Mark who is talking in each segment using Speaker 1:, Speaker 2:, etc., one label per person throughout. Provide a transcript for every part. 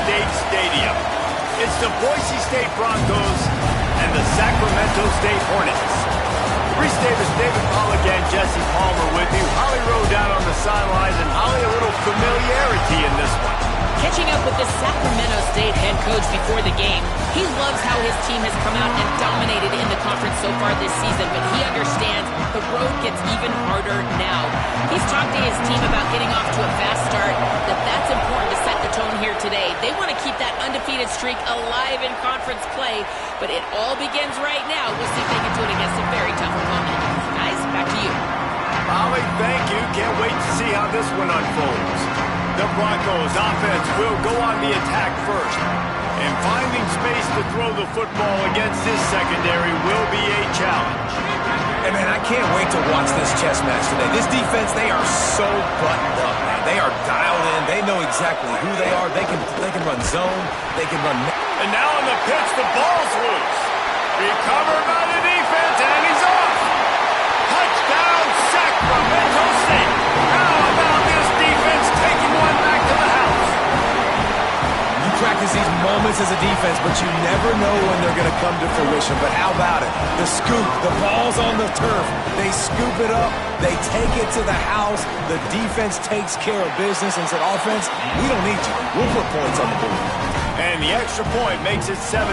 Speaker 1: State Stadium. It's the Boise State Broncos and the Sacramento State Hornets. Reese Davis, David Pollack, and Jesse Palmer with you. Holly Rowe down on the sidelines, and Holly, a little familiarity in this one.
Speaker 2: Catching up with the Sacramento State head coach before the game, he loves how his team has come out and dominated in the conference so far this season, but he understands the road gets even harder now. He's talked to his team about getting off to a fast start, that's important to set the tone here today. They want to keep that undefeated streak alive in conference play, but it all begins right now. We'll see if they can do it against a very tough opponent. Guys, back to you.
Speaker 1: Holly, thank you. Can't wait to see how this one unfolds. The Broncos offense will go on the attack first. And finding space to throw the football against this secondary will be a challenge.
Speaker 3: Hey, man, I can't wait to watch this chess match today. This defense, they are so buttoned up, man. They are dialed in. They know exactly who they are. They can run zone. They can run...
Speaker 1: And now on the pitch, the ball's loose. Recovered by the defense, and he's off. Touchdown, Sacramento State. How about this defense taking one back to the house?
Speaker 3: You practice these moments as a defense, but you never know when they're going to come to fruition. But how about it? The scoop, the ball's on the turf. They scoop it up. They take it to the house. The defense takes care of business and said, offense, we don't need you. We'll put points on the board.
Speaker 1: And the extra point makes it 7-0.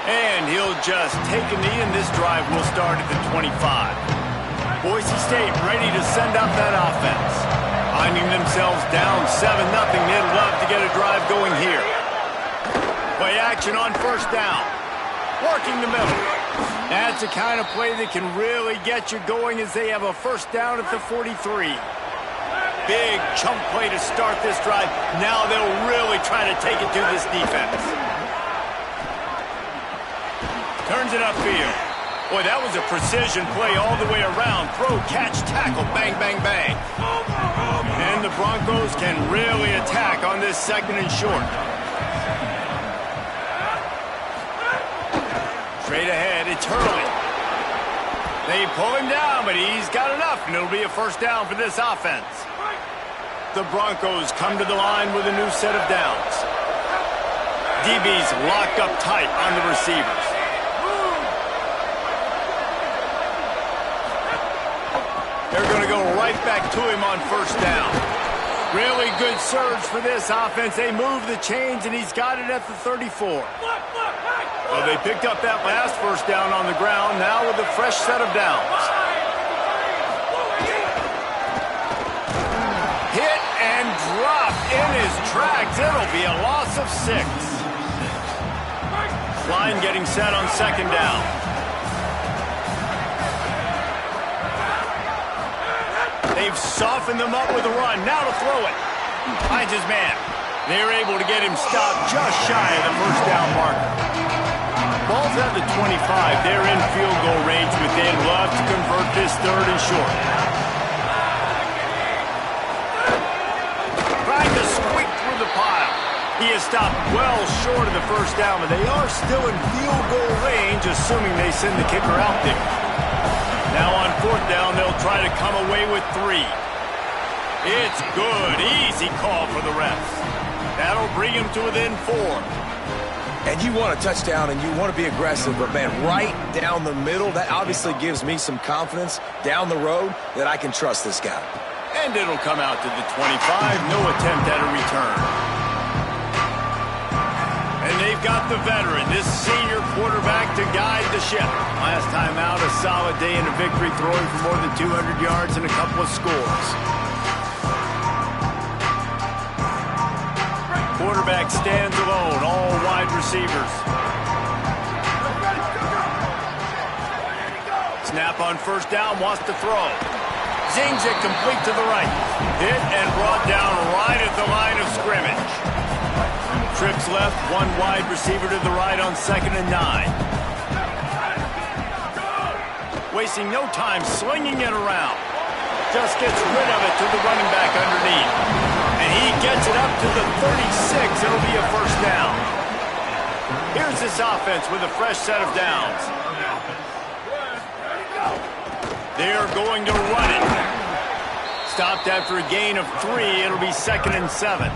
Speaker 1: And he'll just take a knee, and this drive will start at the 25. Boise State ready to send up that offense. Finding themselves down 7-0, they'd love to get a drive going here. Play action on first down. Working the middle. That's the kind of play that can really get you going as they have a first down at the 43. Big chunk play to start this drive. Now they'll really try to take it to this defense. Turns it upfield. Boy, that was a precision play all the way around. Throw, catch, tackle, bang, bang, bang. And the Broncos can really attack on this second and short. Straight ahead, it's Hurley. They pull him down, but he's got enough, and it'll be a first down for this offense. The Broncos come to the line with a new set of downs. DB's locked up tight on the receivers. They're going to go right back to him on first down. Really good surge for this offense. They move the chains, and he's got it at the 34. So they picked up that last first down on the ground, now with a fresh set of downs. Hit and drop in his tracks. It'll be a loss of 6. Line getting set on second down. They've softened them up with a run. Now to throw it. Finds his man. They're able to get him stopped just shy of the first down marker. Ball's at the 25. They're in field goal range, but they'd love to convert this third and short. Trying to squeak through the pile. He is stopped well short of the first down, but they are still in field goal range, assuming they send the kicker out there. Now on fourth down, they'll try to come away with 3. It's good. Easy call for the refs. That'll bring him to within 4.
Speaker 3: And you want a touchdown and you want to be aggressive, but man, right down the middle, that obviously gives me some confidence down the road that I can trust this guy.
Speaker 1: And it'll come out to the 25. No attempt at a return. And they've got the veteran, this senior quarterback, to guide the ship. Last time out, a solid day in a victory, throwing for more than 200 yards and a couple of scores. Quarterback stands alone, all wide receivers. Snap on first down, wants to throw. Zings it complete to the right. Hit and brought down right at the line of scrimmage. Trips left, one wide receiver to the right on 2nd and 9. Wasting no time slinging it around. Just gets rid of it to the running back underneath. And he gets it up to the 36. It'll be a first down. Here's this offense with a fresh set of downs. They're going to run it. Stopped after a gain of 3. It'll be 2nd and 7.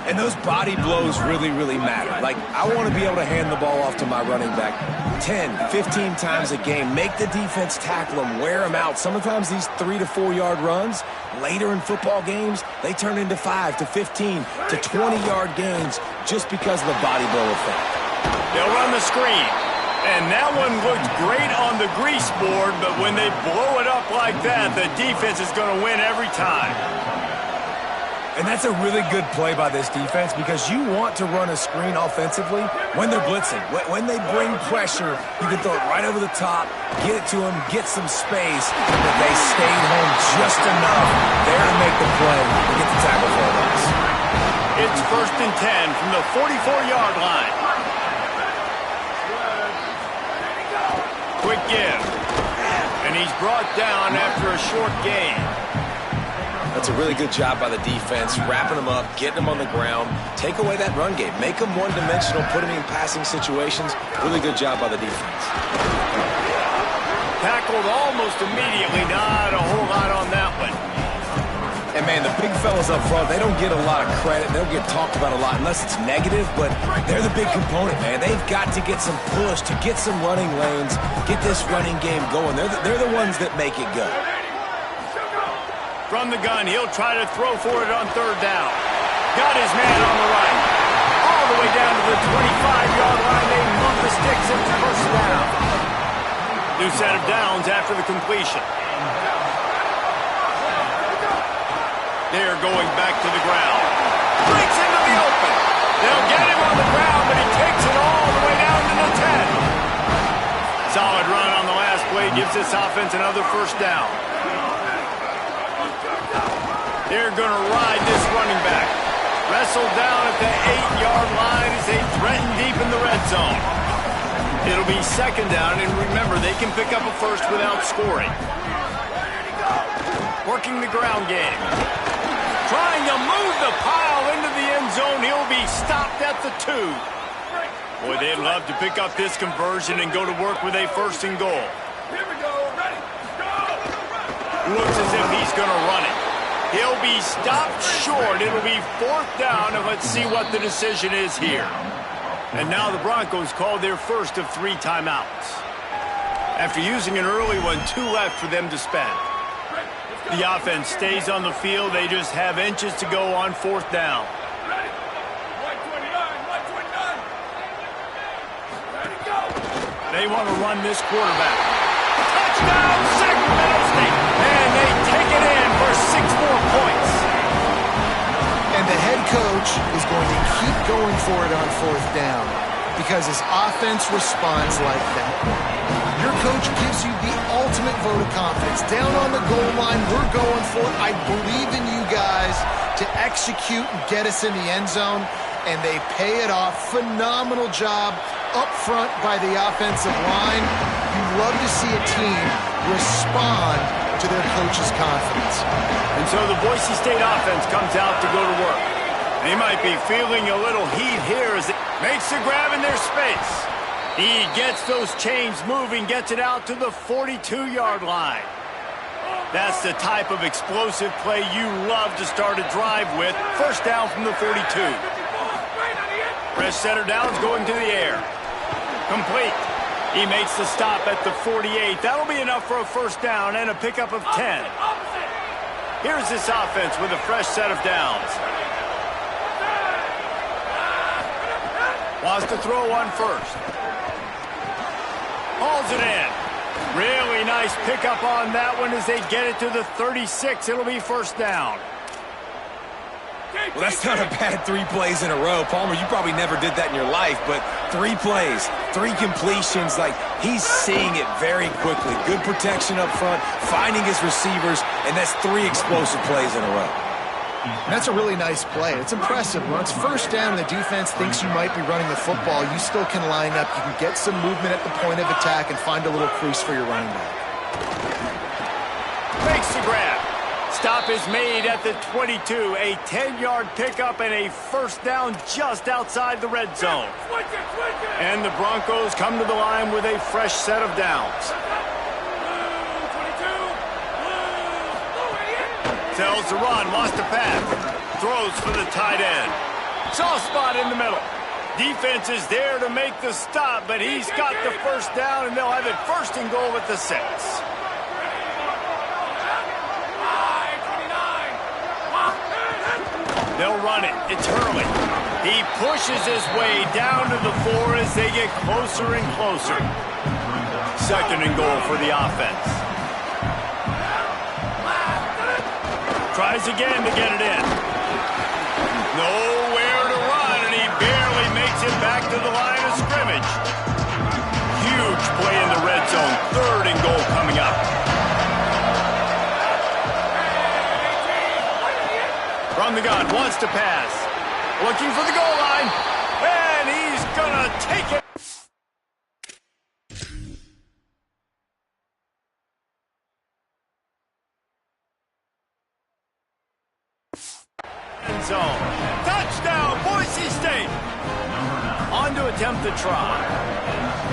Speaker 3: And those body blows really, really matter. Like, I want to be able to hand the ball off to my running back 10, 15 times a game. Make the defense tackle them, wear them out. Sometimes these 3 to 4 yard runs, later in football games, they turn into 5 to 15 to 20 yard gains just because of the body blow effect.
Speaker 1: They'll run the screen. And that one looked great on the grease board, but when they blow it up like that, the defense is going to win every time.
Speaker 3: And that's a really good play by this defense because you want to run a screen offensively when they're blitzing. When they bring pressure, you can throw it right over the top, get it to them, get some space, but they stayed home just enough there to make the play and get the tackle for a loss.
Speaker 1: It's 1st and 10 from the 44-yard line. Quick give. And he's brought down after a short gain.
Speaker 3: That's a really good job by the defense, wrapping them up, getting them on the ground. Take away that run game. Make them one-dimensional, put them in passing situations. Really good job by the defense.
Speaker 1: Tackled almost immediately. Not a whole lot on that one.
Speaker 3: And, man, the big fellas up front, they don't get a lot of credit. They don't get talked about a lot unless it's negative, but they're the big component, man. They've got to get some push, to get some running lanes, get this running game going. They're the ones that make it go.
Speaker 1: From the gun, he'll try to throw for it on 3rd down. Got his man on the right. All the way down to the 25-yard line. They move the sticks into 1st down. New set of downs after the completion. They're going back to the ground. Breaks into the open. They'll get him on the ground, but he takes it all the way down to the 10. Solid run on the last play gives this offense another 1st down. They're going to ride this running back. Wrestled down at the 8-yard line as they threaten deep in the red zone. It'll be 2nd down, and remember, they can pick up a 1st without scoring. Working the ground game. Trying to move the pile into the end zone. He'll be stopped at the 2. Boy, they'd love to pick up this conversion and go to work with a 1st and goal.
Speaker 4: Here we go. Ready? Go!
Speaker 1: Looks as if he's going to run it. He'll be stopped short. It'll be 4th down, and let's see what the decision is here. And now the Broncos call their first of 3 timeouts. After using an early one, 2 left for them to spend. The offense stays on the field. They just have inches to go on 4th down.
Speaker 4: Ready? 129. Ready, go!
Speaker 1: They want to run this quarterback. Touchdown, Sacramento State! And they take it in for 6 more points.
Speaker 5: And the head coach is going to keep going for it on 4th down because his offense responds like that. Your coach gives you the ultimate vote of confidence. Down on the goal line, we're going for it. I believe in you guys to execute and get us in the end zone, and they pay it off. Phenomenal job up front by the offensive line. You love to see a team respond to their coach's confidence.
Speaker 1: And so the Boise State offense comes out to go to work. They might be feeling a little heat here as it makes the grab in their space. He gets those chains moving, gets it out to the 42-yard line. That's the type of explosive play you love to start a drive with. 1st down from the 42. Fresh center downs going to the air. Complete. He makes the stop at the 48. That'll be enough for a 1st down and a pickup of 10. Here's this offense with a fresh set of downs. Wants to throw on 1st. Hauls it in. Really nice pickup on that one as they get it to the 36. It'll be 1st down.
Speaker 3: Well, that's not a bad 3 plays in a row. Palmer, you probably never did that in your life, but 3 plays, 3 completions, like he's seeing it very quickly. Good protection up front, finding his receivers, and that's 3 explosive plays in a row.
Speaker 5: And that's a really nice play. It's impressive. When it's 1st down and the defense thinks you might be running the football, you still can line up. You can get some movement at the point of attack and find a little crease for your running back.
Speaker 1: Makes the grab. Stop is made at the 22. A 10-yard pickup and a 1st down just outside the red zone. And the Broncos come to the line with a fresh set of downs. Tells the run, wants to pass. Throws for the tight end. Soft spot in the middle. Defense is there to make the stop, but he's got the first down, and they'll have it first and goal at the 6. They'll run it. It's Hurley. He pushes his way down to the 4 as they get closer and closer. Second and goal for the offense. Tries again to get it in. Nowhere to run, and he barely makes it back to the line of scrimmage. Huge play in the red zone. Third and goal coming up. From the gun, wants to pass. Looking for the goal line. And he's gonna take it. End zone. Touchdown, Boise State. On to attempt the try.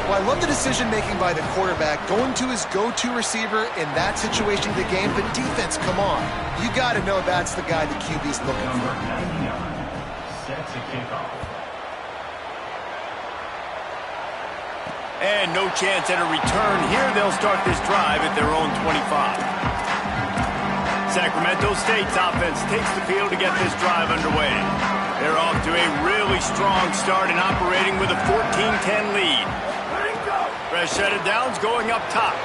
Speaker 5: Well, I love the decision-making by the quarterback, going to his go-to receiver in that situation of the game, but defense, come on. You got to know that's the guy the QB's looking for.
Speaker 4: Sets a kickoff.
Speaker 1: And no chance at a return here. They'll start this drive at their own 25. Sacramento State's offense takes the field to get this drive underway. They're off to a really strong start and operating with a 14-10 lead. Fresh set of downs going up top.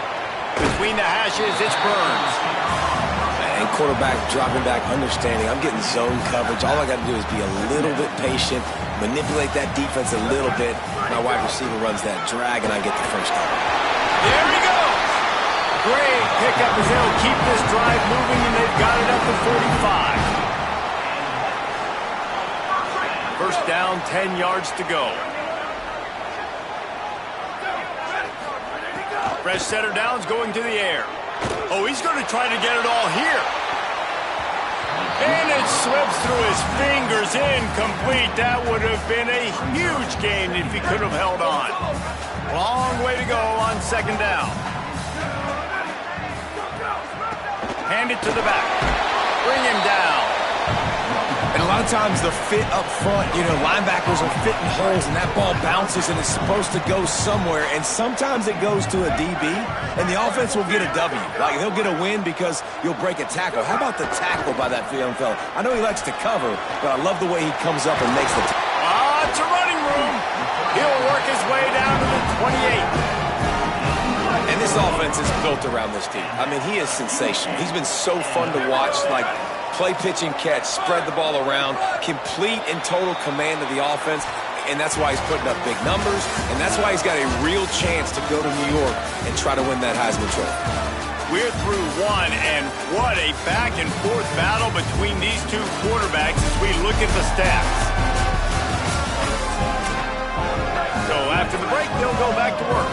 Speaker 1: Between the hashes, it's Burns.
Speaker 3: And quarterback dropping back, understanding I'm getting zone coverage. All I got to do is be a little bit patient, manipulate that defense a little bit. My wide receiver runs that drag, and I get the first down.
Speaker 1: There he goes. Great pickup as they'll keep this drive moving, and they've got it up to 45. First down, 10 yards to go. Fresh set of downs going to the air. Oh, he's going to try to get it all here. And it slips through his fingers, incomplete. That would have been a huge gain if he could have held on. Long way to go on second down. Hand it to the back. Bring him down.
Speaker 3: And a lot of times the fit up front, linebackers are fitting holes, and that ball bounces, and it's supposed to go somewhere, and sometimes it goes to a DB, and the offense will get a W. Like, he'll get a win because you'll break a tackle. How about the tackle by that young fella? I know he likes to cover, but I love the way he comes up and makes the tackle.
Speaker 1: It's a running room. He'll work his way down to the 28.
Speaker 3: And this offense is built around this team. I mean, he is sensational. He's been so fun to watch, like, play, pitch, and catch, spread the ball around, complete and total command of the offense, and that's why he's putting up big numbers, and that's why he's got a real chance to go to New York and try to win that Heisman Trophy.
Speaker 1: We're through one, and what a back-and-forth battle between these two quarterbacks as we look at the stats. So after the break, they'll go back to work.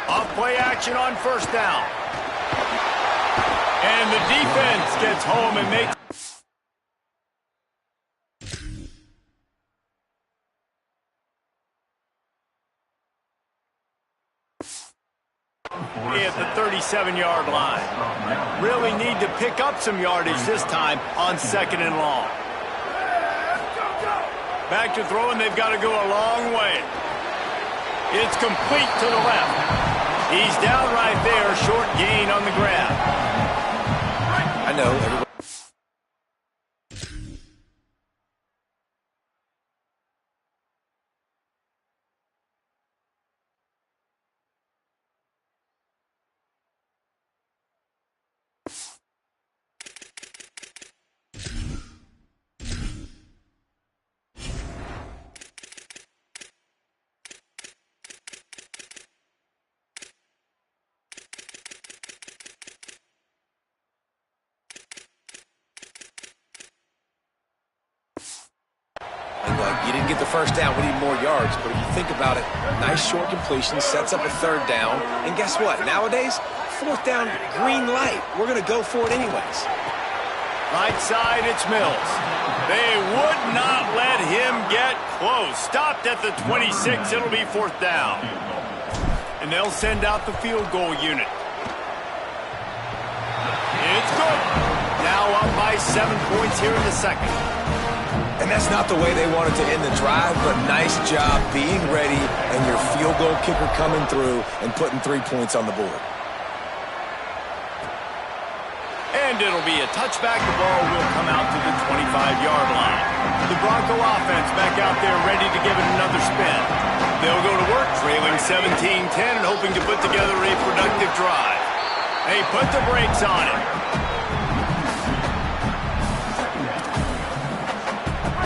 Speaker 1: Off-play action on first down. And the defense gets home and makes... at the 37-yard line. Really need to pick up some yardage this time on second and long. Back to throw, and they've got to go a long way. It's complete to the left. He's down right there, short gain on the grab.
Speaker 3: I know. Everybody. You didn't get the first down. We need more yards. But if you think about it, nice short completion, sets up a third down. And guess what? Nowadays, fourth down, green light. We're going to go for it anyways.
Speaker 1: Right side, it's Mills. They would not let him get close. Stopped at the 26. It'll be fourth down. And they'll send out the field goal unit. It's good. Now up by 7 points here in the second.
Speaker 3: And that's not the way they wanted to end the drive, but nice job being ready and your field goal kicker coming through and putting 3 points on the board.
Speaker 1: And it'll be a touchback. The ball will come out to the 25-yard line. The Bronco offense back out there ready to give it another spin. They'll go to work trailing 17-10 and hoping to put together a productive drive. They put the brakes on it.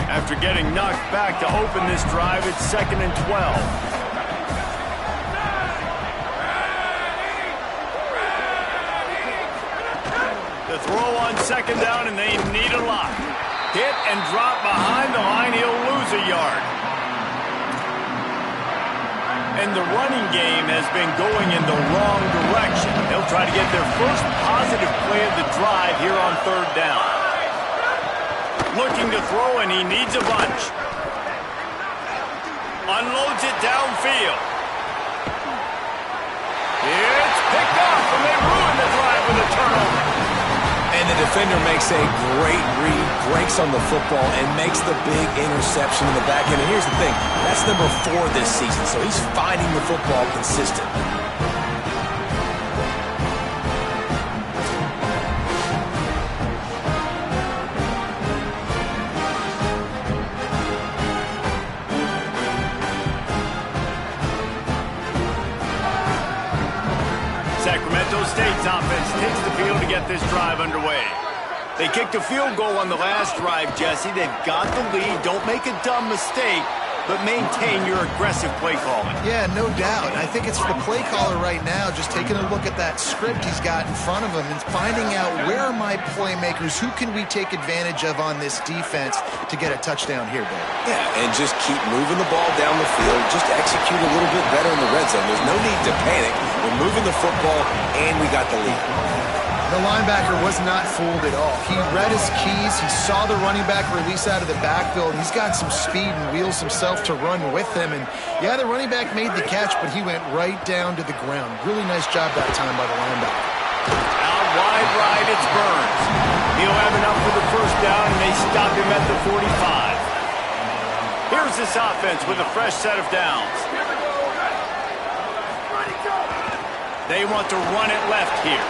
Speaker 1: After getting knocked back to open this drive, it's 2nd and 12. The throw on 2nd down, and they need a lot. Hit and drop behind the line. He'll lose a yard. And the running game has been going in the wrong direction. They'll try to get their first positive play of the drive here on 3rd down. Looking to throw, and he needs a bunch. Unloads it downfield. It's picked off, and they ruin the drive with a turnover.
Speaker 3: And the defender makes a great read, breaks on the football, and makes the big interception in the back end. And here's the thing, that's number 4 this season, so he's finding the football consistently.
Speaker 1: Sacramento State's offense takes the field to get this drive underway. They kicked a field goal on the last drive, Jesse. They've got the lead. Don't make a dumb mistake, but maintain your aggressive play calling.
Speaker 5: Yeah, no doubt. I think it's the play caller right now just taking a look at that script he's got in front of him and finding out where are my playmakers, who can we take advantage of on this defense to get a touchdown here, Bill.
Speaker 3: Yeah, and just keep moving the ball down the field. Just execute a little bit better in the red zone. There's no need to panic. We're moving the football, and we got the lead.
Speaker 5: The linebacker was not fooled at all. He read his keys. He saw the running back release out of the backfield. He's got some speed and wheels himself to run with him. And, yeah, the running back made the catch, but he went right down to the ground. Really nice job that time by the linebacker.
Speaker 1: Out wide right, it's Burns. He'll have enough for the first down, and they stop him at the 45. Here's this offense with a fresh set of downs. They want to run it left here.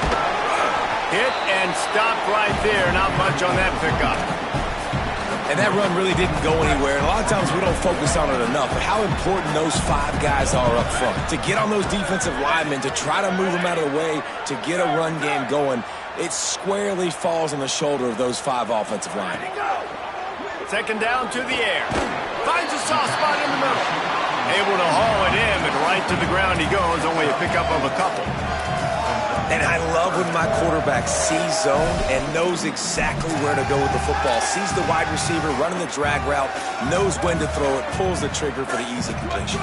Speaker 1: Hit and stopped right there. Not much on that pickup.
Speaker 3: And that run really didn't go anywhere. And a lot of times we don't focus on it enough. But how important those 5 guys are up front. To get on those defensive linemen, to try to move them out of the way, to get a run game going, it squarely falls on the shoulder of those 5 offensive linemen.
Speaker 1: 2nd down to the air. Finds a soft spot in the middle. Able to haul it in, but right to the ground he goes. Only a pickup of a couple.
Speaker 3: And I love when my quarterback sees zone and knows exactly where to go with the football. Sees the wide receiver running the drag route, knows when to throw it, pulls the trigger for the easy completion.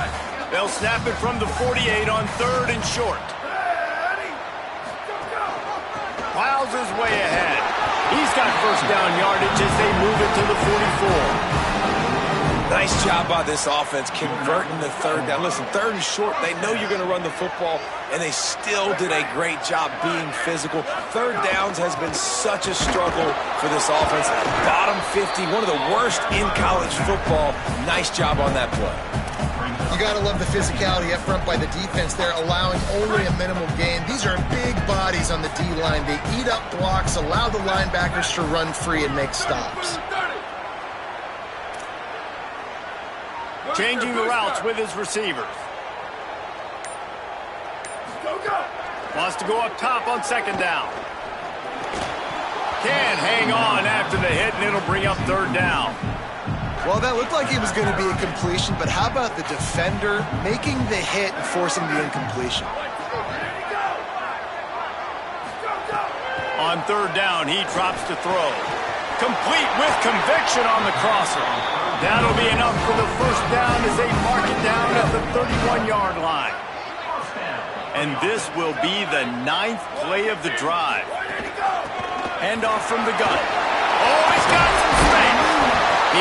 Speaker 1: They'll snap it from the 48 on 3rd and short. Plows his way ahead. He's got first down yardage as they move it to the 44.
Speaker 3: Nice job by this offense converting the 3rd down. Listen, 3rd and short, they know you're going to run the football, and they still did a great job being physical. 3rd downs has been such a struggle for this offense. Bottom 50, one of the worst in college football. Nice job on that play.
Speaker 5: You got to love the physicality up front by the defense there, allowing only a minimal gain. These are big bodies on the D-line. They eat up blocks, allow the linebackers to run free and make stops.
Speaker 1: Changing the routes with his receivers. Wants to go up top on 2nd down. Can't hang on after the hit, and it'll bring up 3rd down.
Speaker 5: Well, that looked like it was going to be a completion, but how about the defender making the hit and forcing the incompletion?
Speaker 1: On 3rd down, he drops to throw. Complete with conviction on the crosser. That'll be enough for the first down as they mark it down at the 31-yard line. And this will be the 9th play of the drive. Hand off from the gun. Oh, he's got some space.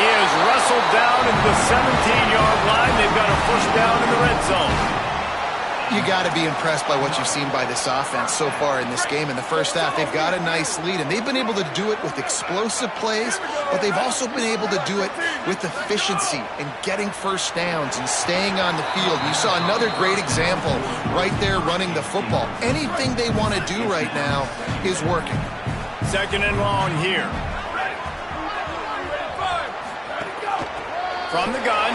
Speaker 1: He is wrestled down at the 17-yard line. They've got a first down in the red zone.
Speaker 5: You got to be impressed by what you've seen by this offense so far in this game. In the first half, they've got a nice lead, and they've been able to do it with explosive plays, but they've also been able to do it with efficiency and getting first downs and staying on the field. You saw another great example right there running the football. Anything they want to do right now is working.
Speaker 1: Second and long here. From the gun.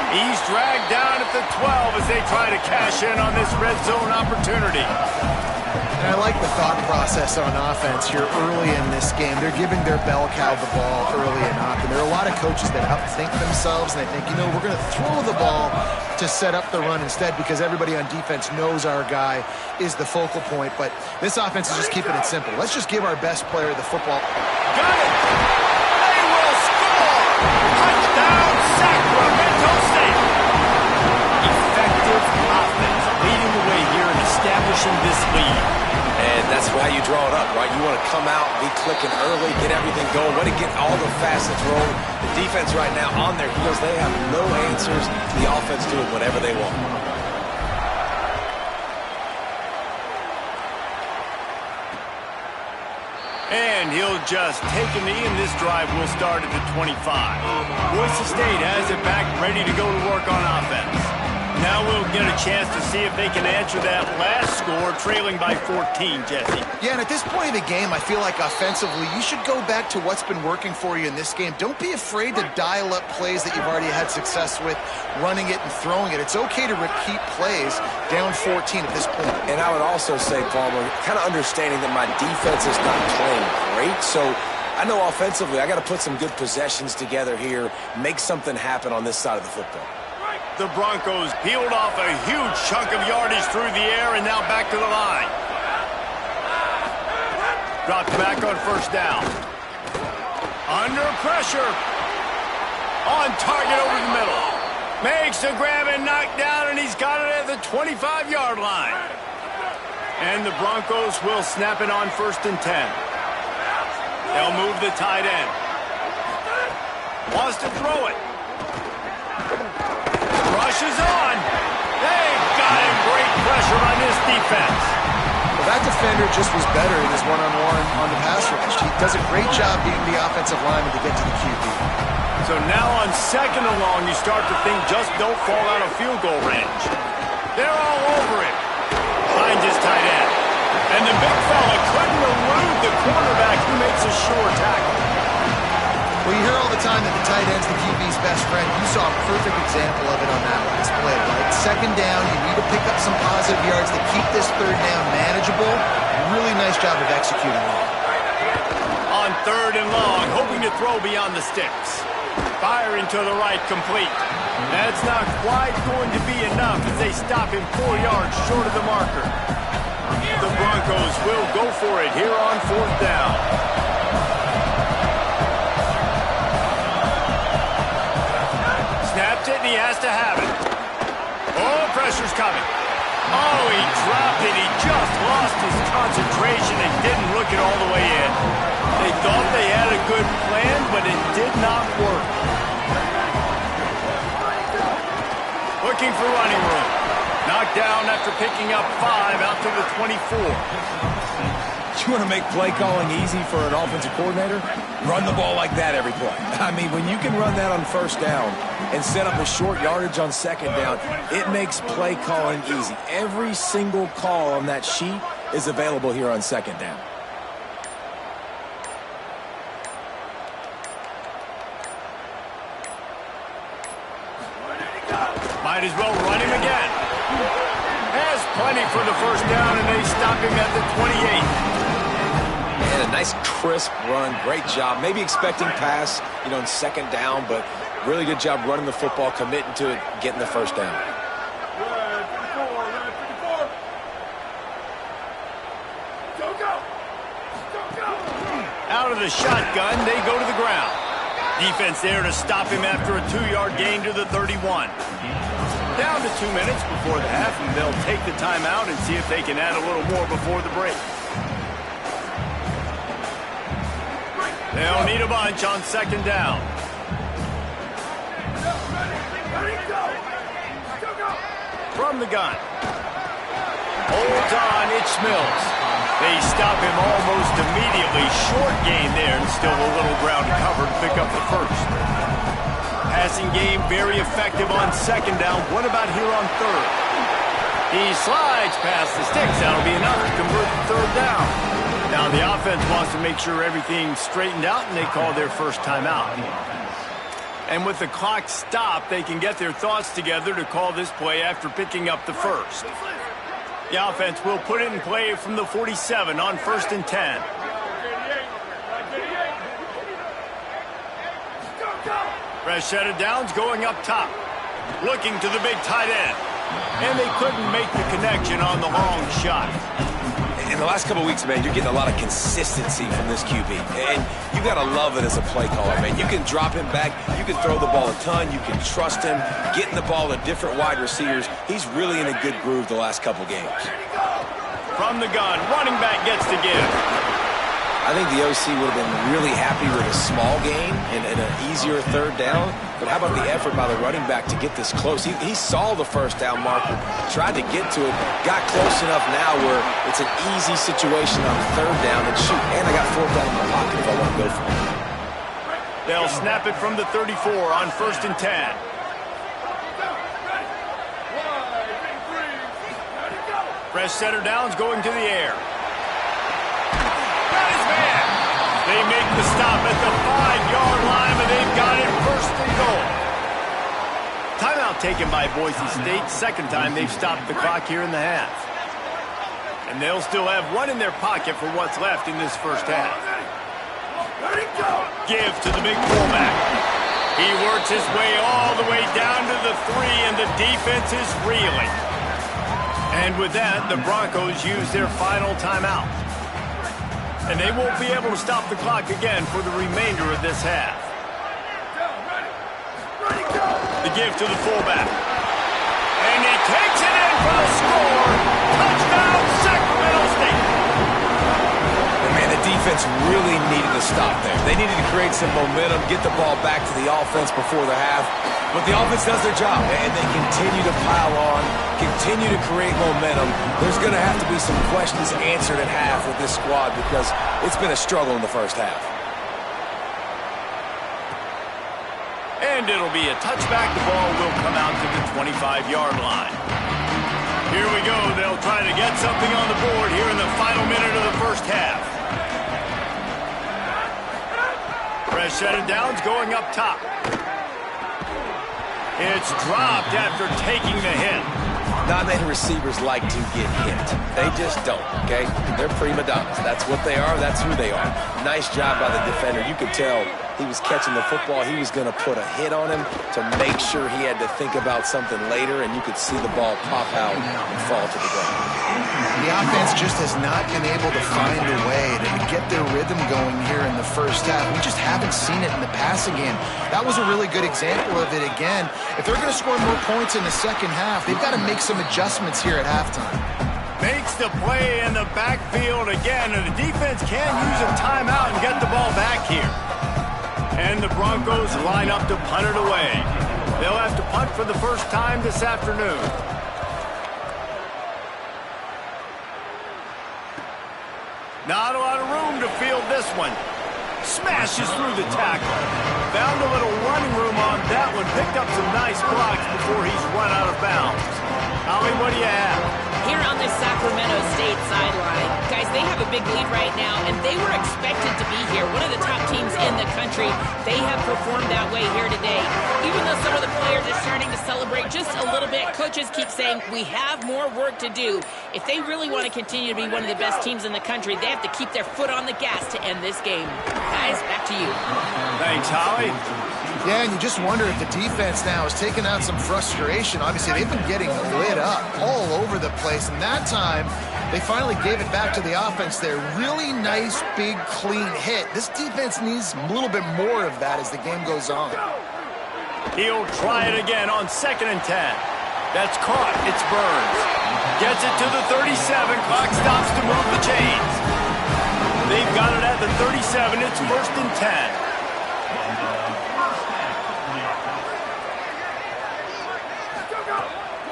Speaker 1: He's dragged down at the 12 as they try to cash in on this red zone opportunity.
Speaker 5: And I like the thought process on offense here early in this game. They're giving their bell cow the ball early and often. There are a lot of coaches that outthink themselves, and they think, you know, we're going to throw the ball to set up the run instead because everybody on defense knows our guy is the focal point. But this offense is just keeping it simple. Let's just give our best player the football.
Speaker 1: Got it! They will score! Touchdown, Sacramento State! Effective offense leading the way here and establishing this lead.
Speaker 3: And that's why you draw it up, right? You want to come out, be clicking early, get everything going, want to get all the facets rolling. The defense right now on their heels, they have no answers. The offense doing whatever they want.
Speaker 1: And he'll just take a knee, and this drive will start at the 25. Boise State has it back, ready to go to work on offense. Now we'll get a chance to see if they can answer that last score, trailing by 14, Jesse.
Speaker 5: Yeah, and at this point of the game, I feel like offensively, you should go back to what's been working for you in this game. Don't be afraid to dial up plays that you've already had success with, running it and throwing it. It's okay to repeat plays down 14 at this point.
Speaker 3: And I would also say, Palmer, kind of understanding that my defense is not playing great, so I know offensively I got to put some good possessions together here, make something happen on this side of the football.
Speaker 1: The Broncos peeled off a huge chunk of yardage through the air and now back to the line. Dropped back on first down. Under pressure. On target over the middle. Makes the grab and knocked down, and he's got it at the 25-yard line. And the Broncos will snap it on 1st and 10. They'll move the tight end. Wants to throw it. Rushes on. They've got him. Great pressure on this defense.
Speaker 5: Well, that defender just was better in his one-on-one on the pass rush. He does a great job being the offensive lineman to get to the QB.
Speaker 1: So now on 2nd and long, you start to think just don't fall out of field goal range. They're all over it. Finds his tight end. And the big fella couldn't elude the quarterback who makes a sure tackle.
Speaker 5: Well, you hear all the time that the tight end's the QB's best friend. You saw a perfect example of it on that last play, right? 2nd down, you need to pick up some positive yards to keep this 3rd down manageable. Really nice job of executing that.
Speaker 1: On 3rd and long, hoping to throw beyond the sticks. Firing to the right, complete. That's not quite going to be enough as they stop him 4 yards short of the marker. The Broncos will go for it here on 4th down. Snapped it, and he has to have it. Oh, pressure's coming. Oh, he dropped it. He just lost his concentration and didn't look it all the way in. They thought they had a good plan, but it did not work. Looking for running room. Knocked down after picking up 5 out to the 24.
Speaker 3: You want to make play calling easy for an offensive coordinator? Run the ball like that every play. I mean, when you can run that on 1st down and set up a short yardage on 2nd down, it makes play calling easy. Every single call on that sheet is available here on 2nd down.
Speaker 1: Might as well run him again. Has plenty for the 1st down, and they stop him at the 28.
Speaker 3: And a nice crisp run. Great job. Maybe expecting pass, you know, in 2nd down, but really good job running the football, committing to it, getting the 1st down.
Speaker 1: Out of the shotgun, they go to the ground. Defense there to stop him after a 2-yard gain to the 31. Down to 2 minutes before the half, and they'll take the timeout and see if they can add a little more before the break. They'll need a bunch on 2nd down. from the gun. Holds on, it's Mills. They stop him almost immediately. Short gain there, and still a little ground to cover to pick up the first. Passing game very effective on second down. What about here on third? He slides past the sticks. That'll be enough to convert the third down. Now the offense wants to make sure everything's straightened out, and they call their first timeout. And with the clock stopped, they can get their thoughts together to call this play after picking up the first. The offense will put it in play from the 47 on 1st and 10. Fresh set of downs going up top. Looking to the big tight end. And they couldn't make the connection on the long shot.
Speaker 3: In the last couple of weeks, man, you're getting a lot of consistency from this QB. And you got to love it as a play caller, man. You can drop him back. You can throw the ball a ton. You can trust him. Getting the ball to different wide receivers. He's really in a good groove the last couple games.
Speaker 1: From the gun, running back gets the give.
Speaker 3: I think the OC would have been really happy with a small gain and an easier third down. But how about the effort by the running back to get this close? He saw the first down marker, tried to get to it, got close enough now where it's an easy situation on third down and shoot. And I got fourth down in my pocket if I want to go for it.
Speaker 1: They'll snap it from the 34 on 1st and 10. Fresh center downs going to the air. Got his man. They make the stop at the 5-yard line, but they've got it 1st and goal. Timeout taken by Boise State. Second time they've stopped the clock here in the half. And they'll still have one in their pocket for what's left in this first half. Give to the big fullback. He works his way all the way down to the 3, and the defense is reeling. And with that, the Broncos use their final timeout. And they won't be able to stop the clock again for the remainder of this half. The give to the fullback. And he takes it in for the score. Touchdown, Sacramento State.
Speaker 3: And man, the defense really needed to stop there. They needed to create some momentum, get the ball back to the offense before the half. But the offense does their job, and they continue to pile on, continue to create momentum. There's going to have to be some questions answered at half with this squad because it's been a struggle in the first half.
Speaker 1: And it'll be a touchback. The ball will come out to the 25-yard line. Here we go. They'll try to get something on the board here in the final minute of the first half. Fresh set of downs going up top. It's dropped after taking the hit.
Speaker 3: Not many receivers like to get hit. They just don't, okay? They're prima donnas. That's what they are. That's who they are. Nice job by the defender. You could tell he was catching the football. He was going to put a hit on him to make sure he had to think about something later, and you could see the ball pop out and fall to the ground.
Speaker 5: The offense just has not been able to find a way to get their rhythm going here in the first half. We just haven't seen it in the passing game. That was a really good example of it again. If they're going to score more points in the second half, they've got to make some adjustments here at halftime.
Speaker 1: Makes the play in the backfield again, and the defense can use a timeout and get the ball back here. And the Broncos line up to punt it away. They'll have to punt for the first time this afternoon. Not a lot of room to field this one. Smashes through the tackle. Found a little running room on that one. Picked up some nice blocks before he's run out of bounds. Holly, what do you have?
Speaker 2: Here on the Sacramento State sideline, guys, they have a big lead right now, and they were expected to be here. One of the top teams in the country. They have performed that way here today. Even though some of the players are starting to celebrate just a little bit, coaches keep saying, we have more work to do. If they really want to continue to be one of the best teams in the country, they have to keep their foot on the gas to end this game. Guys, back to you.
Speaker 1: Thanks, Holly.
Speaker 5: Yeah, and you just wonder if the defense now has taken out some frustration. Obviously, they've been getting lit up all over the place, and that time they finally gave it back to the offense there. Really nice, big, clean hit. This defense needs a little bit more of that as the game goes on.
Speaker 1: He'll try it again on 2nd and 10. That's caught. It's Burns. Gets it to the 37. Clock stops to move the chains. They've got it at the 37. It's 1st and 10.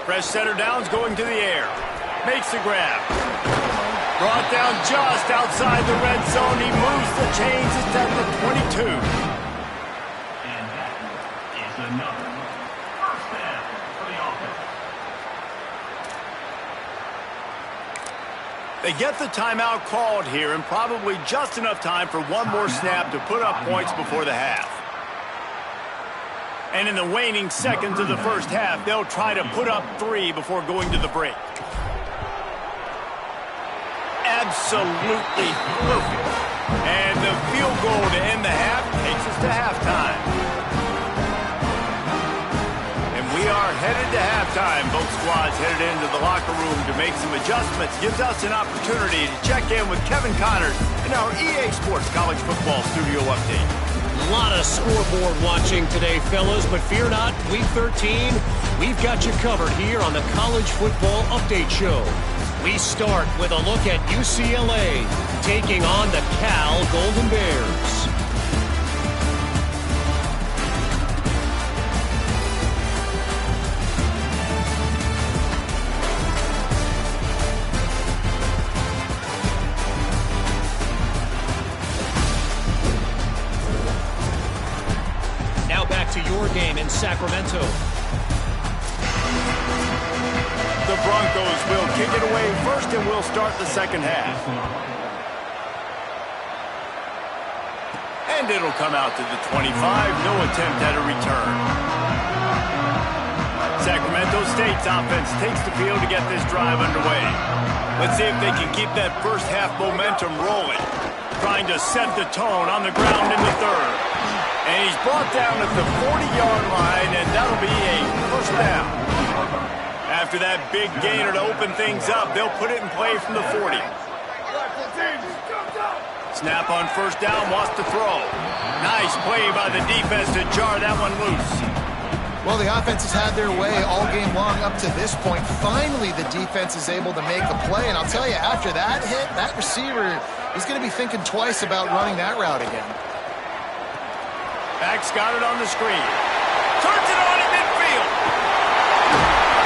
Speaker 1: Fresh setter down's going to the air. Makes the grab. Brought down just outside the red zone. He moves the chains. It's at the 22.
Speaker 4: And that is another first down for the offense.
Speaker 1: They get the timeout called here, and probably just enough time for one more snap to put up points before the half. And in the waning seconds of the first half, they'll try to put up 3 before going to the break. Absolutely perfect. And the field goal to end the half takes us to halftime. And we are headed to halftime. Both squads headed into the locker room to make some adjustments. Gives us an opportunity to check in with Kevin Connors in our EA Sports College Football Studio Update.
Speaker 6: A lot of scoreboard watching today, fellas, but fear not, Week 13, we've got you covered here on the College Football Update Show. We start with a look at UCLA taking on the Cal Golden Bears. Now back to your game in Sacramento.
Speaker 1: The Broncos will kick it away first, and we'll start the second half. And it'll come out to the 25. No attempt at a return. Sacramento State's offense takes the field to get this drive underway. Let's see if they can keep that first half momentum rolling. Trying to set the tone on the ground in the third. And he's brought down at the 40-yard line, and that'll be a first down. After that big gainer to open things up, they'll put it in play from the 40. Snap on first down, wants to throw. Nice play by the defense to jar that one loose.
Speaker 5: Well, the offense has had their way all game long up to this point. Finally, the defense is able to make a play. And I'll tell you, after that hit, that receiver is going to be thinking twice about running that route again.
Speaker 1: Back's got it on the screen. Turns it on in midfield.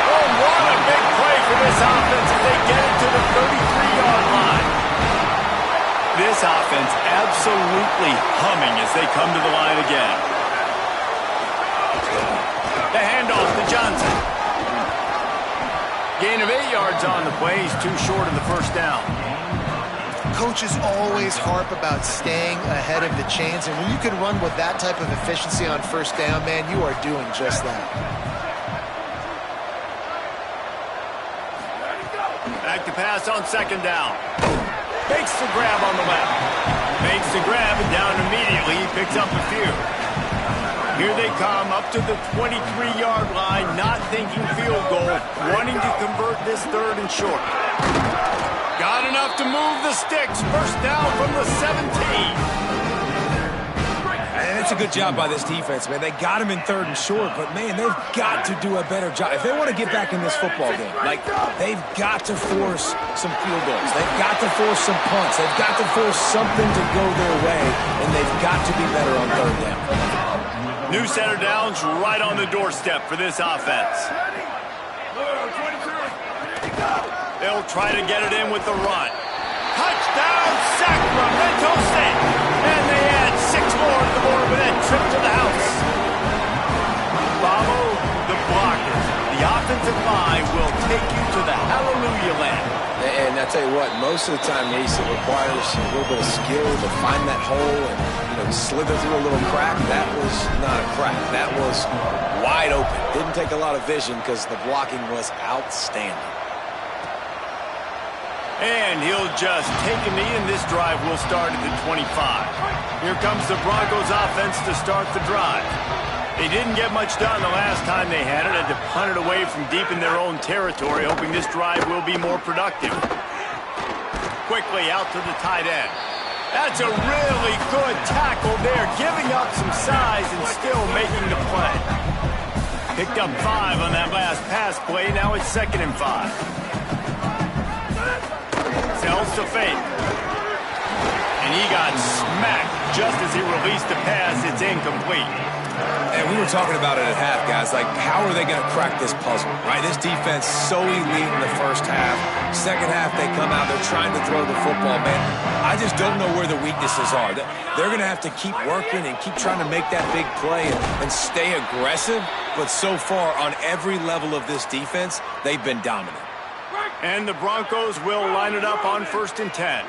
Speaker 1: Oh, what a big play for this offense as they get it to the 33-yard line. This offense absolutely humming as they come to the line again. The handoff to Johnson. Gain of 8 yards on the play. He's too short of the first down.
Speaker 5: Coaches always harp about staying ahead of the chains, and when you can run with that type of efficiency on first down, man, you are doing just that.
Speaker 1: Back to pass on second down. Makes the grab on the left. Makes the grab and down immediately. He picks up a few. Here they come up to the 23-yard line, not thinking field goal, wanting to convert this third and short. Got enough to move the sticks. First down from the 17.
Speaker 3: And it's a good job by this defense, man. They got him in third and short, but, man, they've got to do a better job. If they want to get back in this football game, like, they've got to force some field goals. They've got to force some punts. They've got to force something to go their way, and they've got to be better on third down.
Speaker 1: New center downs right on the doorstep for this offense. They'll try to get it in with the run. Touchdown, Sacramento State. And they add 6 more to the board with that trip to the house. Follow the blockers. The offensive line will take you to the hallelujah land.
Speaker 3: And I tell you what, most of the time, Reese, it requires a little bit of skill to find that hole and, slither through a little crack. That was not a crack. That was wide open. Didn't take a lot of vision because the blocking was outstanding.
Speaker 1: And he'll just take a knee, and this drive will start at the 25. Here comes the Broncos offense to start the drive. They didn't get much done the last time they had it. Had to punt it away from deep in their own territory, hoping this drive will be more productive. Quickly out to the tight end. That's a really good tackle there, giving up some size and still making the play. Picked up 5 on that last pass play. Now it's 2nd and 5. Sells to fake. And he got smacked just as he released the pass. It's incomplete.
Speaker 3: And we were talking about it at half, guys. Like, how are they going to crack this puzzle, right? This defense so elite in the first half. Second half, they come out. They're trying to throw the football, man. I just don't know where the weaknesses are. They're going to have to keep working and keep trying to make that big play and stay aggressive. But so far, on every level of this defense, they've been dominant.
Speaker 1: And the Broncos will line it up on 1st and 10.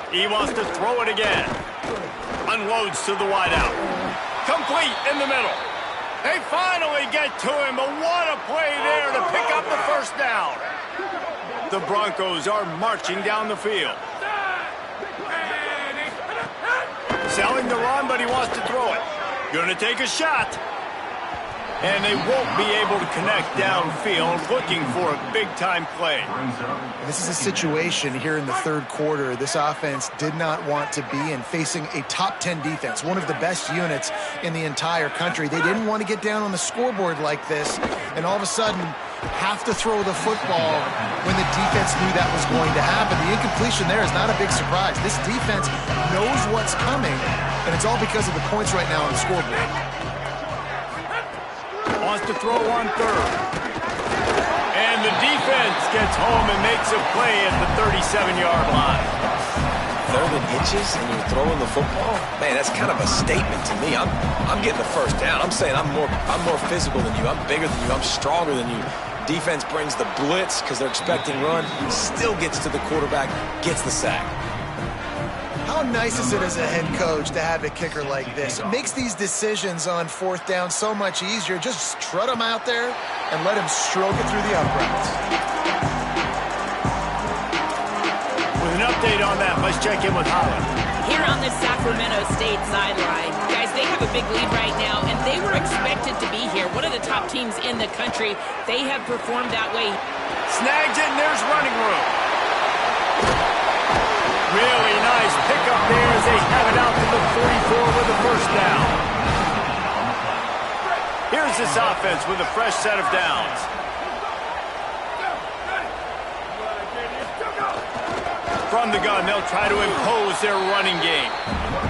Speaker 1: He wants to throw it again. Unloads to the wideout. Complete in the middle. They finally get to him, but what a play there to pick up the first down. The Broncos are marching down the field. Selling the run, but he wants to throw it. Gonna take a shot. And they won't be able to connect downfield, looking for a big-time play.
Speaker 5: This is a situation here in the third quarter this offense did not want to be in, facing a top 10 defense, one of the best units in the entire country. They didn't want to get down on the scoreboard like this, and all of a sudden have to throw the football when the defense knew that was going to happen. The incompletion there is not a big surprise. This defense knows what's coming, and it's all because of the points right now on the scoreboard.
Speaker 1: Wants to throw on 3rd. And the defense gets home and makes a play at the 37-yard line.
Speaker 3: 3rd and inches and you're throwing the football? Man, that's kind of a statement to me. I'm getting the first down. I'm saying I'm more physical than you. I'm bigger than you. I'm stronger than you. Defense brings the blitz because they're expecting run. Still gets to the quarterback, gets the sack.
Speaker 5: How nice is it as a head coach to have a kicker like this? It makes these decisions on 4th down so much easier. Just strut him out there and let him stroke it through the uprights.
Speaker 1: With an update on that, let's check in with Holland.
Speaker 2: Here on the Sacramento State sideline, guys, they have a big lead right now, and they were expected to be here. One of the top teams in the country. They have performed that way.
Speaker 1: Snags it, and there's running room. Really nice pickup there as they have it out to the 44 with a first down. Here's this offense with a fresh set of downs. From the gun, they'll try to impose their running game.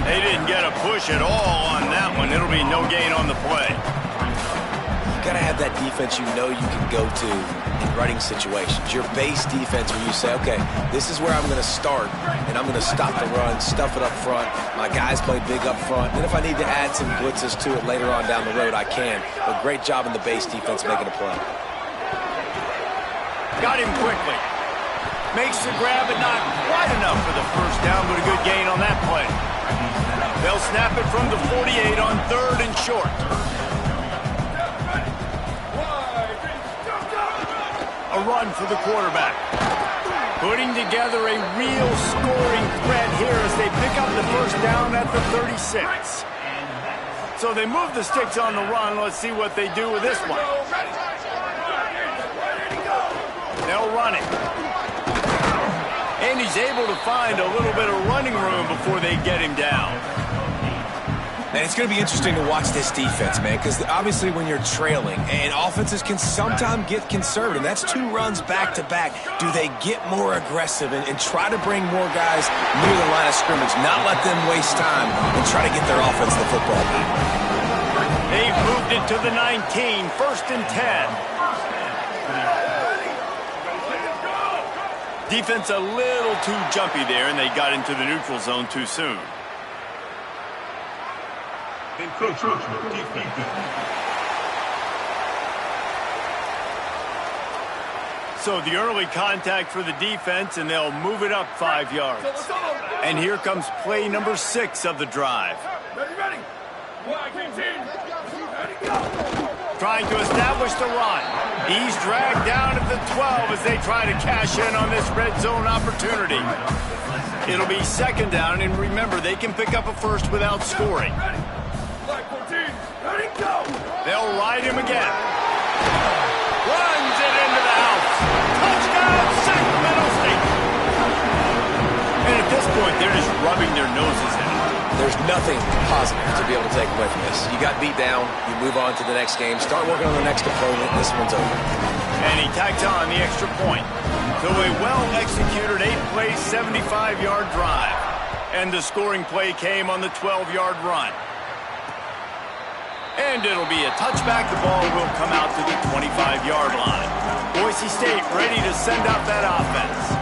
Speaker 1: They didn't get a push at all on that one. It'll be no gain on the play.
Speaker 3: You got to have that defense you know you can go to in running situations. Your base defense where you say, okay, this is where I'm going to start, and I'm going to stop the run, stuff it up front. My guys play big up front. And if I need to add some blitzes to it later on down the road, I can. But great job in the base defense making a play.
Speaker 1: Got him quickly. Makes the grab, but not quite enough for the first down, but a good gain on that play. They'll snap it from the 48 on 3rd and short. A run for the quarterback. Putting together a real scoring threat here as they pick up the first down at the 36. So they move the sticks on the run. Let's see what they do with this one. They'll run it. And he's able to find a little bit of running room before they get him down.
Speaker 3: And it's going to be interesting to watch this defense, man, because obviously when you're trailing, and offenses can sometimes get conservative. That's 2 runs back-to-back. Do they get more aggressive and try to bring more guys near the line of scrimmage, not let them waste time, and try to get their offense the football back?
Speaker 1: They've moved it to the 19, 1st and 10. Defense a little too jumpy there, and they got into the neutral zone too soon. So the early contact for the defense, and they'll move it up 5 yards. And here comes play number 6 of the drive. Trying to establish the run. He's dragged down at the 12 as they try to cash in on this red zone opportunity. It'll be 2nd down, and remember, they can pick up a first without scoring. They'll ride him again. Runs it into the house. Touchdown, Sacramento State. And at this point, they're just rubbing their noses in it.
Speaker 3: There's nothing positive to be able to take away from this. You got beat down, you move on to the next game, start working on the next opponent, this one's over.
Speaker 1: And he tacks on the extra point. So a well-executed 8-play, 75-yard drive. And the scoring play came on the 12-yard run. And it'll be a touchback. The ball will come out to the 25-yard line. Boise State ready to send out that offense.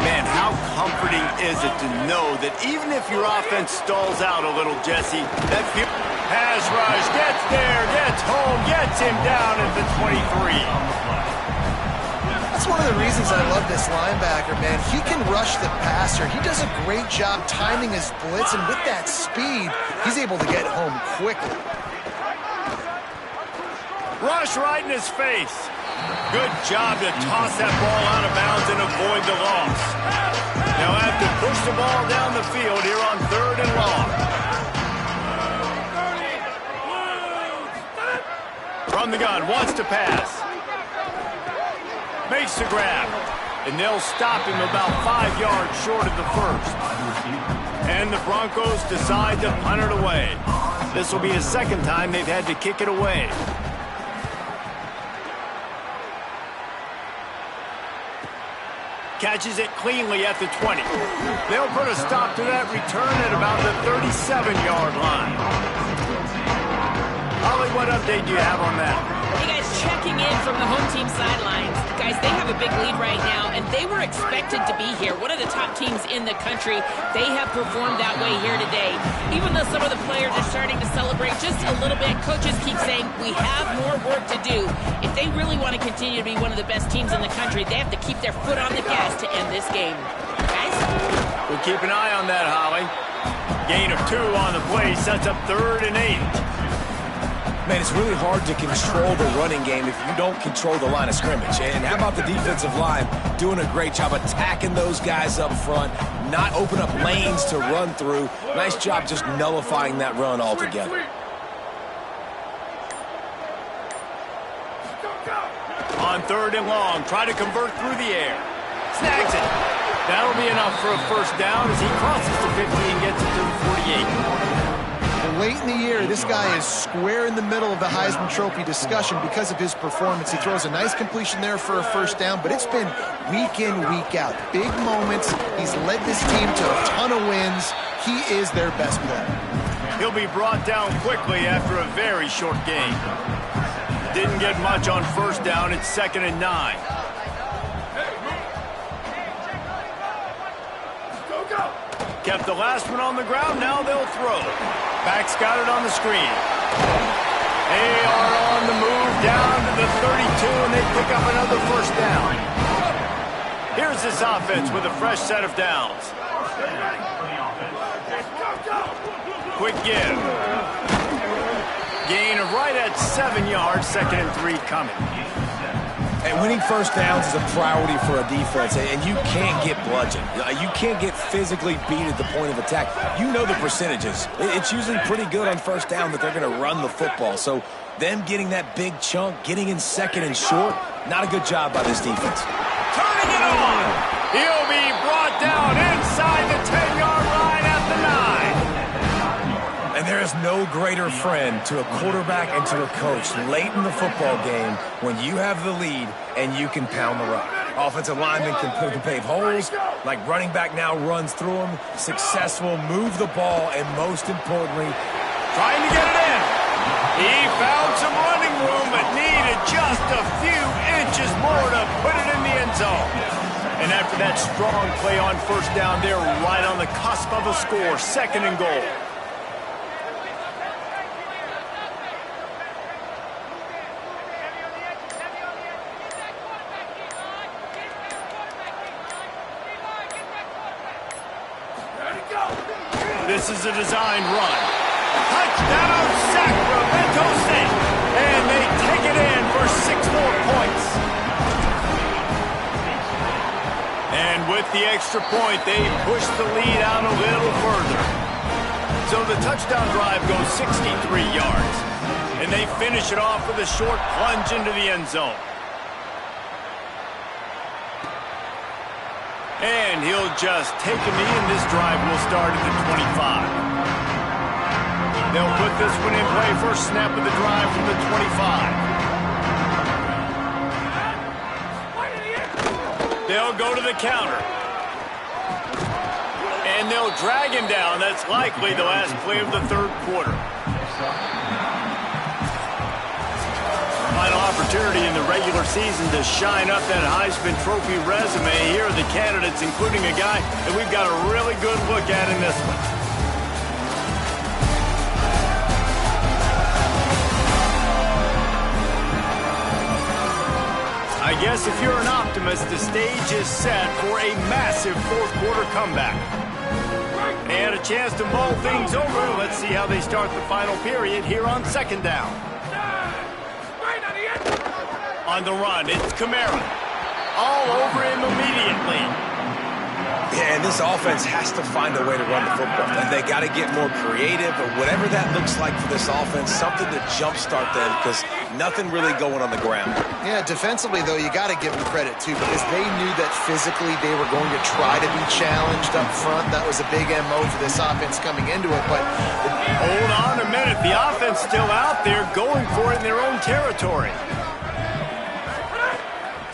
Speaker 1: Man, how comforting is it to know that even if your offense stalls out a little, Jesse, that pass rush gets there, gets home, gets him down at the 23.
Speaker 5: That's one of the reasons I love this linebacker, man. He can rush the passer. He does a great job timing his blitz, and with that speed, he's able to get home quickly.
Speaker 1: Rush right in his face. Good job to toss that ball out of bounds and avoid the loss. Now have to push the ball down the field here on 3rd and long. From the gun, wants to pass. Makes the grab. And they'll stop him about 5 yards short of the first. And the Broncos decide to punt it away. This will be the second time they've had to kick it away. Catches it cleanly at the 20. They'll put a stop to that return at about the 37-yard line. Ollie, what update do you have on that?
Speaker 2: Hey guys, checking in from the home team sidelines. Guys, they have a big lead right now, and they were expected to be here. One of the top teams in the country. They have performed that way here today. Even though some of the players are starting to celebrate just a little bit, coaches keep saying, we have more work to do. If they really want to continue to be one of the best teams in the country, they have to keep their foot on the gas to end this game. Guys?
Speaker 1: We'll keep an eye on that, Holly. Gain of 2 on the play sets up 3rd and 8.
Speaker 3: Man, it's really hard to control the running game if you don't control the line of scrimmage. And how about the defensive line doing a great job attacking those guys up front, not open up lanes to run through. Nice job just nullifying that run altogether.
Speaker 1: On 3rd and long, try to convert through the air. Snags it. That'll be enough for a first down as he crosses the 50 and gets it to the 48.
Speaker 5: Late in the year, this guy is square in the middle of the Heisman Trophy discussion because of his performance. He throws a nice completion there for a first down, but it's been week in, week out. Big moments. He's led this team to a ton of wins. He is their best player.
Speaker 1: He'll be brought down quickly after a very short game. Didn't get much on first down. It's 2nd and 9. Kept the last one on the ground. Now they'll throw. Back's got it on the screen. They are on the move down to the 32, and they pick up another first down. Here's this offense with a fresh set of downs. Quick give. Gain of right at 7 yards, 2nd and 3 coming.
Speaker 3: And winning first downs is a priority for a defense, and you can't get bludgeoned. You can't get physically beat at the point of attack. You know the percentages. It's usually pretty good on first down that they're going to run the football. So them getting that big chunk, getting in 2nd and short, not a good job by this defense.
Speaker 1: Turning it on. He'll be brought down inside the 10-yard line at the 9.
Speaker 3: And there is no greater friend to a quarterback and to a coach late in the football game when you have the lead and you can pound the rock. Offensive linemen can pave holes, like running back now runs through them, successful, move the ball, and most importantly,
Speaker 1: trying to get it in. He found some running room, but needed just a few inches more to put it in the end zone. And after that strong play on first down, they're right on the cusp of a score, 2nd and goal. This is a designed run. Touchdown, Sacramento State. And they take it in for 6 more points. And with the extra point, they push the lead out a little further. So the touchdown drive goes 63 yards. And they finish it off with a short plunge into the end zone. And he'll just take a knee, and this drive will start at the 25. They'll put this one in play. First snap of the drive from the 25. They'll go to the counter. And they'll drag him down. That's likely the last play of the third quarter. Final opportunity in the regular season to shine up that Heisman Trophy resume. Here are the candidates, including a guy that we've got a really good look at in this one. I guess if you're an optimist, the stage is set for a massive fourth quarter comeback. They had a chance to mull things over. Let's see how they start the final period here on second down. On the run, it's Kamara. All over him immediately.
Speaker 3: Yeah, and this offense has to find a way to run the football. And they got to get more creative, or whatever that looks like for this offense, something to jumpstart them, because nothing really going on the ground.
Speaker 5: Yeah, defensively, though, you got to give them credit, too, because they knew that physically they were going to try to be challenged up front. That was a big MO for this offense coming into it, but...
Speaker 1: Hold on a minute. The offense still out there going for it in their own territory.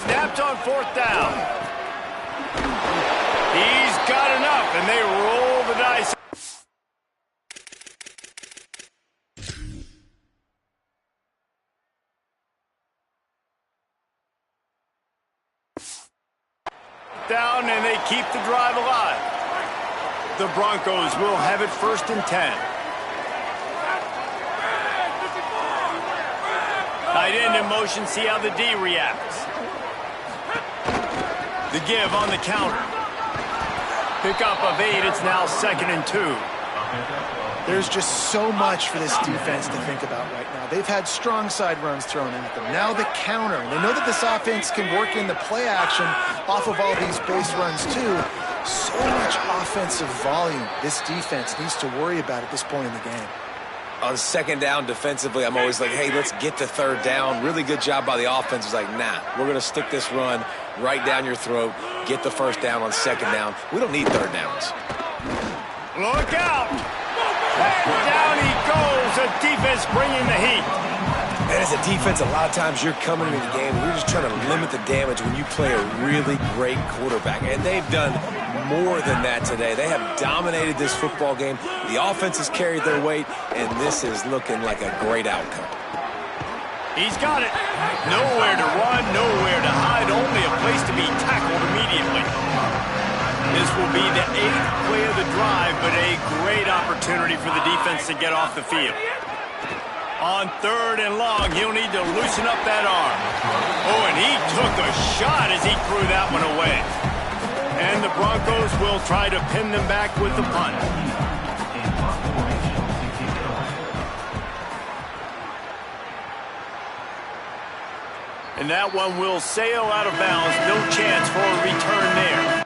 Speaker 1: Snapped on fourth down. He's got enough, and they roll the dice. Down, and they keep the drive alive. The Broncos will have it 1st and 10. Tight end in motion, see how the D reacts. The give on the counter. Pickup of 8, it's now 2nd and 2.
Speaker 5: There's just so much for this defense to think about right now. They've had strong side runs thrown at them. Now the counter. And they know that this offense can work in the play action off of all these base runs too. So much offensive volume this defense needs to worry about at this point in the game.
Speaker 3: On second down defensively, I'm always like, hey, let's get to third down. Really good job by the offense. It's like, nah, we're going to stick this run right down your throat, get the first down on second down. We don't need third downs.
Speaker 1: Look out! And down he goes. The defense bringing the heat.
Speaker 3: And as a defense, a lot of times you're coming into the game and you're just trying to limit the damage when you play a really great quarterback. And they've done more than that today. They have dominated this football game. The offense has carried their weight, and this is looking like a great outcome.
Speaker 1: He's got it. Nowhere to run, nowhere to hide, only a place to be tackled immediately. This will be the 8th play of the drive, but a great opportunity for the defense to get off the field. On 3rd and long, he'll need to loosen up that arm. Oh, and he took a shot as he threw that one away. And the Broncos will try to pin them back with the punt. And that one will sail out of bounds. No chance for a return there.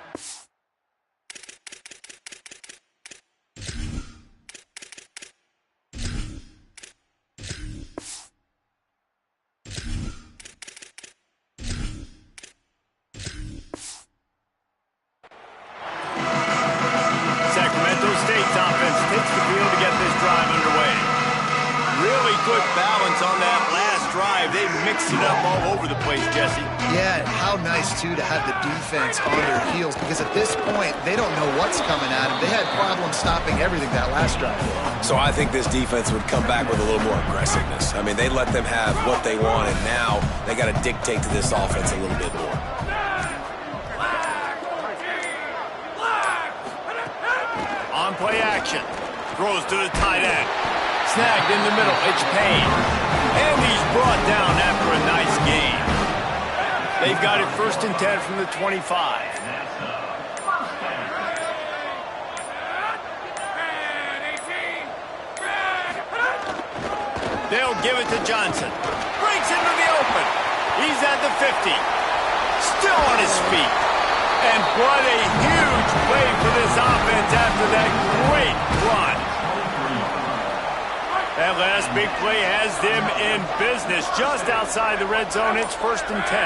Speaker 1: On that last drive, they mixed it up all over the place, Jesse.
Speaker 5: Yeah, how nice, too, to have the defense on their heels, because at this point, they don't know what's coming at them. They had problems stopping everything that last drive.
Speaker 3: So I think this defense would come back with a little more aggressiveness. I mean, they let them have what they want, and now they got to dictate to this offense a little bit more.
Speaker 1: On play action. Throws to the tight end. Snagged in the middle, it's Payne. And he's brought down after a nice gain. They've got it 1st and 10 from the 25. They'll give it to Johnson. Breaks into the open. He's at the 50. Still on his feet. And what a huge play for this offense after that great run. That last big play has them in business just outside the red zone. It's 1st and 10.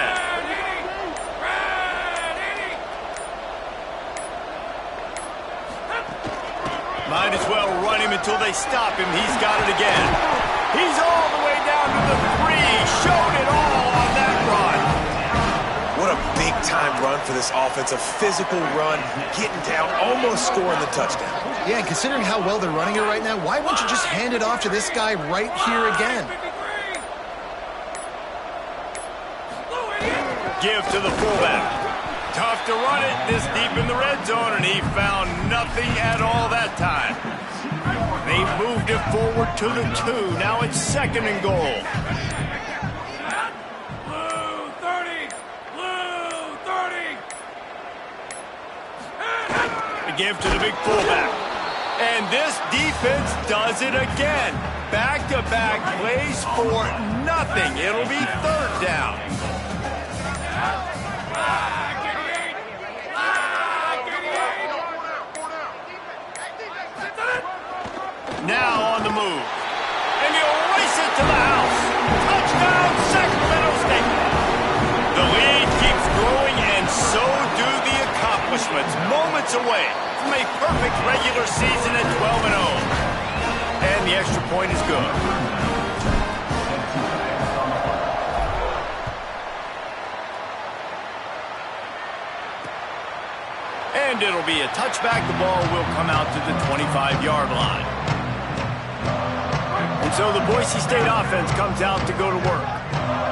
Speaker 1: Might as well run him until they stop him. He's got it again. He's all the way down to the 3. Showed it all on that run.
Speaker 3: What a big-time run for this offense, a physical run, getting down, almost scoring the touchdown.
Speaker 5: Yeah, and considering how well they're running it right now, why wouldn't you just hand it off to this guy right here again?
Speaker 1: Give to the fullback. Tough to run it this deep in the red zone, and he found nothing at all that time. They moved it forward to the 2. Now it's 2nd and goal.
Speaker 4: Blue 30! Blue 30!
Speaker 1: The give to the big fullback. And this defense does it again. Back-to-back plays for nothing. It'll be 3rd down. Now on the move. And he'll race it to the house. Touchdown, Sacramento State. The lead keeps growing, and so do the accomplishments. Moments away from a perfect regular season at 12-0. And the extra point is good. And it'll be a touchback. The ball will come out to the 25-yard line. And so the Boise State offense comes out to go to work.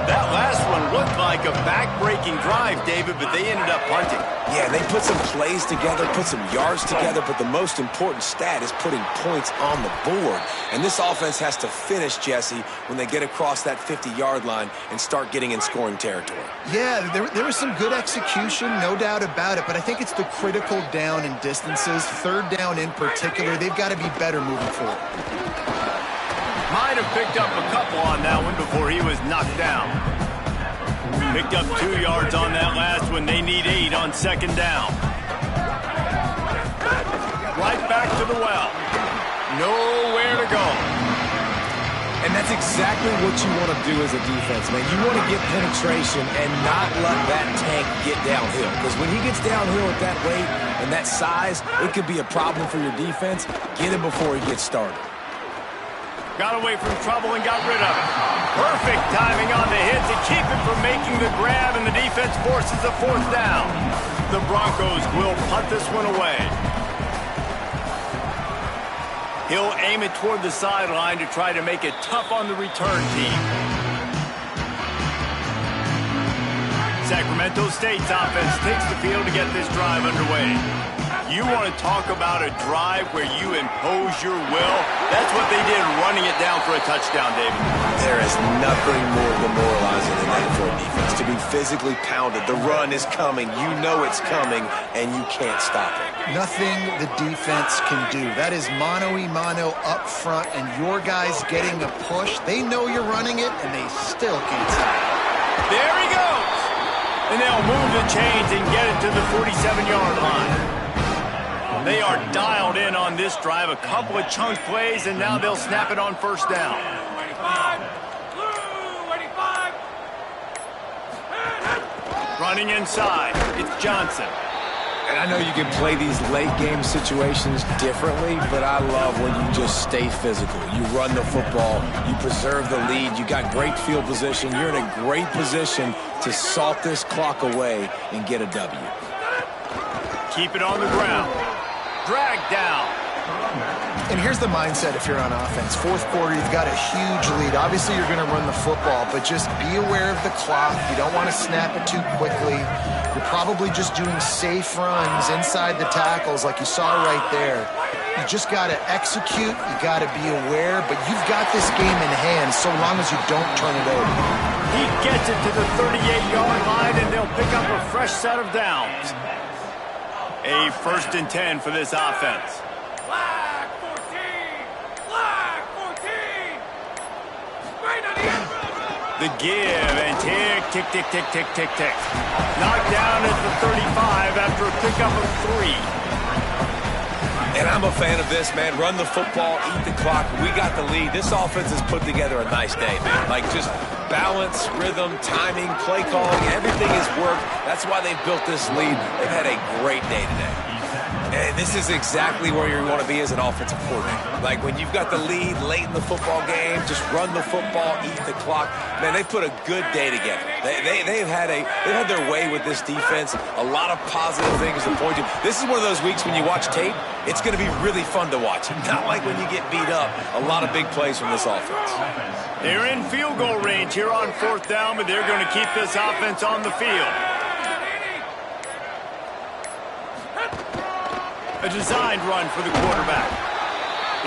Speaker 1: That last one looked like a back-breaking drive, David, but they ended up punting.
Speaker 3: Yeah, they put some plays together, put some yards together, but the most important stat is putting points on the board. And this offense has to finish, Jesse, when they get across that 50-yard line and start getting in scoring territory.
Speaker 5: Yeah, there was some good execution, no doubt about it, but I think it's the critical down and distances, 3rd down in particular. They've got to be better moving forward.
Speaker 1: Might have picked up a couple on that one before he was knocked down. Picked up 2 yards on that last one. They need 8 on 2nd down. Right back to the well. Nowhere to go.
Speaker 3: And that's exactly what you want to do as a defense, man. You want to get penetration and not let that tank get downhill. Because when he gets downhill at that rate and that size, it could be a problem for your defense. Get him before he gets started.
Speaker 1: Got away from trouble and got rid of it. Perfect timing on the hit to keep it from making the grab, and the defense forces a 4th down. The Broncos will punt this one away. He'll aim it toward the sideline to try to make it tough on the return team. Sacramento State's offense takes the field to get this drive underway. You want to talk about a drive where you impose your will? That's what they did, running it down for a touchdown, David.
Speaker 3: There is nothing more demoralizing than that for a defense. To be physically pounded, the run is coming, you know it's coming, and you can't stop it.
Speaker 5: Nothing the defense can do. That is mano-a-mano up front, and your guys getting a push. They know you're running it, and they still can't stop it.
Speaker 1: There he goes! And they'll move the chains and get it to the 47-yard line. They are dialed in on this drive, a couple of chunk plays, and now they'll snap it on 1st down. Running inside, it's Johnson.
Speaker 3: And I know you can play these late-game situations differently, but I love when you just stay physical. You run the football, you preserve the lead, you got great field position, you're in a great position to salt this clock away and get a W.
Speaker 1: Keep it on the ground. Drag down.
Speaker 5: And here's the mindset if you're on offense. 4th quarter, you've got a huge lead. Obviously, you're going to run the football, but just be aware of the clock. You don't want to snap it too quickly. You're probably just doing safe runs inside the tackles like you saw right there. You just got to execute. You got to be aware, but you've got this game in hand so long as you don't turn it over.
Speaker 1: He gets it to the 38-yard line, and they'll pick up a fresh set of downs. A 1st and 10 for this offense.
Speaker 4: Flag 14! Flag 14! Right on the end.
Speaker 1: The give and tick, tick, tick, tick, tick, tick, tick. Knocked down at the 35 after a pickup of 3.
Speaker 3: And I'm a fan of this, man. Run the football, eat the clock. We got the lead. This offense has put together a nice day, man. Like just balance, rhythm, timing, play calling, everything has worked. That's why they've built this lead. They've had a great day today. And this is exactly where you want to be as an offensive coordinator. Like when you've got the lead late in the football game, just run the football, eat the clock. Man, they put a good day together. They've had their way with this defense. A lot of positive things to point to. This is one of those weeks when you watch tape, it's going to be really fun to watch. Not like when you get beat up. A lot of big plays from this offense.
Speaker 1: They're in field goal range here on 4th down, but they're going to keep this offense on the field. A designed run for the quarterback.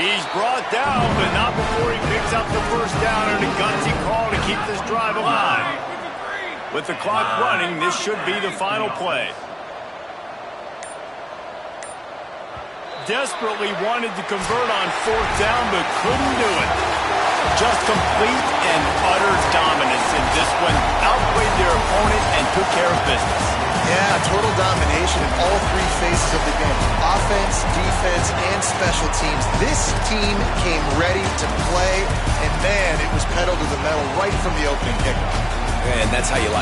Speaker 1: He's brought down, but not before he picks up the first down and a gutsy call to keep this drive alive. With the clock running, this should be the final play. Desperately wanted to convert on 4th down, but couldn't do it. Just complete and utter dominance in this one. Outplayed their opponent and took care of business.
Speaker 5: Yeah, total domination in all three phases of the game. Offense, defense, and special teams. This team came ready to play, and man, it was pedal to the metal right from the opening kickoff.
Speaker 3: And that's how you like